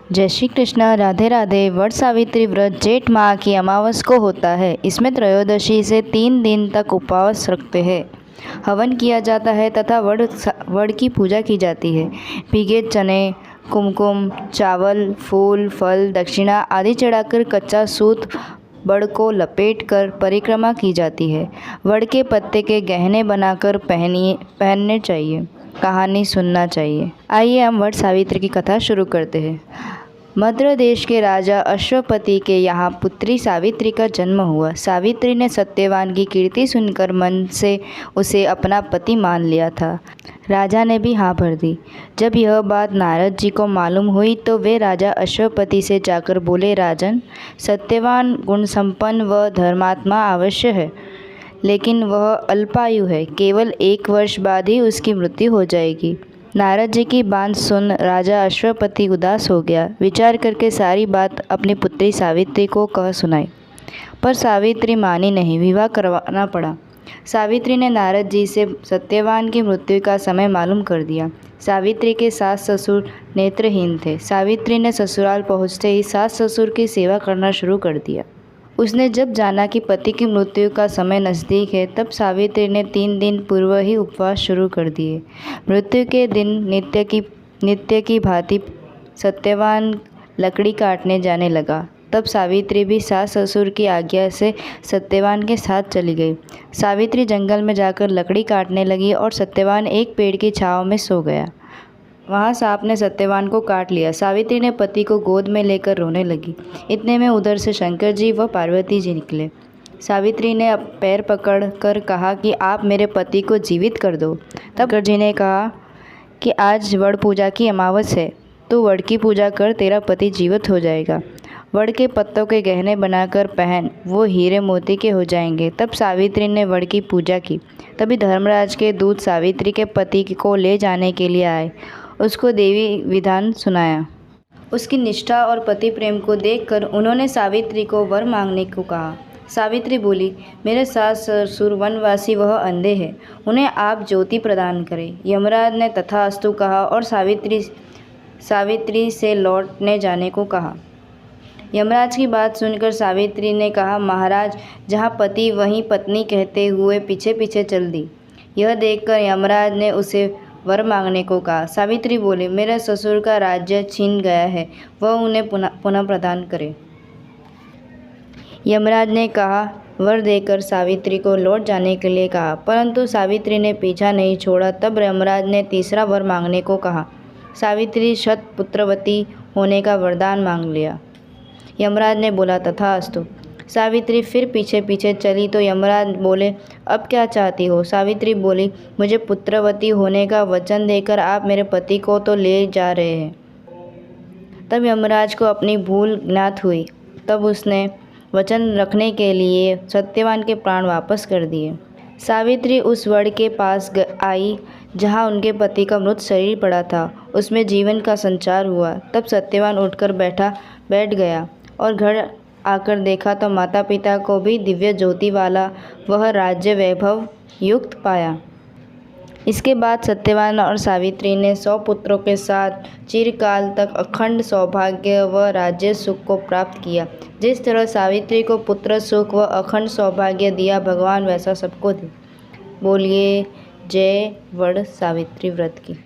जय श्री कृष्ण। राधे राधे। वट सावित्री व्रत जेठ माह की अमावस को होता है। इसमें त्रयोदशी से 3 दिन तक उपवास रखते हैं, हवन किया जाता है तथा वड़ की पूजा की जाती है। भीगे चने, कुमकुम, चावल, फूल, फल, दक्षिणा आदि चढ़ाकर कच्चा सूत वड़ को लपेटकर परिक्रमा की जाती है। वड़ के पत्ते के गहने बनाकर पहनने चाहिए। कहानी सुनना चाहिए। आइए हम वट सावित्री की कथा शुरू करते हैं। मद्र देश के राजा अश्वपति के यहाँ पुत्री सावित्री का जन्म हुआ। सावित्री ने सत्यवान की कीर्ति सुनकर मन से उसे अपना पति मान लिया था। राजा ने भी हाँ भर दी। जब यह बात नारद जी को मालूम हुई तो वे राजा अश्वपति से जाकर बोले, राजन, सत्यवान गुण संपन्न व धर्मात्मा अवश्य है, लेकिन वह अल्पायु है। केवल 1 वर्ष बाद ही उसकी मृत्यु हो जाएगी। नारद जी की बात सुन राजा अश्वपति उदास हो गया। विचार करके सारी बात अपनी पुत्री सावित्री को कह सुनाई, पर सावित्री मानी नहीं। विवाह करवाना पड़ा। सावित्री ने नारद जी से सत्यवान की मृत्यु का समय मालूम कर दिया। सावित्री के सास ससुर नेत्रहीन थे। सावित्री ने ससुराल पहुँचते ही सास ससुर की सेवा करना शुरू कर दिया। उसने जब जाना कि पति की मृत्यु का समय नज़दीक है, तब सावित्री ने 3 दिन पूर्व ही उपवास शुरू कर दिए। मृत्यु के दिन नित्य की भांति सत्यवान लकड़ी काटने जाने लगा। तब सावित्री भी सास ससुर की आज्ञा से सत्यवान के साथ चली गई। सावित्री जंगल में जाकर लकड़ी काटने लगी और सत्यवान एक पेड़ की छाँव में सो गया। वहाँ सांप ने सत्यवान को काट लिया। सावित्री ने पति को गोद में लेकर रोने लगी। इतने में उधर से शंकर जी व पार्वती जी निकले। सावित्री ने पैर पकड़ कर कहा कि आप मेरे पति को जीवित कर दो। तब शंकर जी ने कहा कि आज वड़ पूजा की अमावस है, तो वड़ की पूजा कर, तेरा पति जीवित हो जाएगा। वड़ के पत्तों के गहने बनाकर पहन, वो हीरे मोती के हो जाएंगे। तब सावित्री ने वड़ की पूजा की। तभी धर्मराज के दूत सावित्री के पति को ले जाने के लिए आए। उसको देवी विधान सुनाया। उसकी निष्ठा और पति प्रेम को देखकर उन्होंने सावित्री को वर मांगने को कहा। सावित्री बोली, मेरे सास ससुर वनवासी वह अंधे हैं, उन्हें आप ज्योति प्रदान करें। यमराज ने तथास्तु कहा और सावित्री से लौटने जाने को कहा। यमराज की बात सुनकर सावित्री ने कहा, महाराज, जहाँ पति वहीं पत्नी कहते हुए पीछे पीछे चल दी। यह देखकर यमराज ने उसे वर मांगने को कहा। सावित्री बोली, मेरे ससुर का राज्य छीन गया है, वह उन्हें पुनः प्रदान करे। यमराज ने कहा, वर देकर सावित्री को लौट जाने के लिए कहा, परंतु सावित्री ने पीछा नहीं छोड़ा। तब यमराज ने तीसरा वर मांगने को कहा। सावित्री शतपुत्रवती होने का वरदान मांग लिया। यमराज ने बोला, तथास्तु। सावित्री फिर पीछे पीछे चली तो यमराज बोले, अब क्या चाहती हो? सावित्री बोली, मुझे पुत्रवती होने का वचन देकर आप मेरे पति को तो ले जा रहे हैं। तब यमराज को अपनी भूल ज्ञात हुई। तब उसने वचन रखने के लिए सत्यवान के प्राण वापस कर दिए। सावित्री उस वड़ के पास आई जहाँ उनके पति का मृत शरीर पड़ा था। उसमें जीवन का संचार हुआ। तब सत्यवान उठकर बैठ गया और घर आकर देखा तो माता पिता को भी दिव्य ज्योति वाला वह राज्य वैभव युक्त पाया। इसके बाद सत्यवान और सावित्री ने 100 पुत्रों के साथ चिरकाल तक अखंड सौभाग्य व राज्य सुख को प्राप्त किया। जिस तरह सावित्री को पुत्र सुख व अखंड सौभाग्य दिया, भगवान वैसा सबको दे। बोलिए जय वड़ सावित्री व्रत की।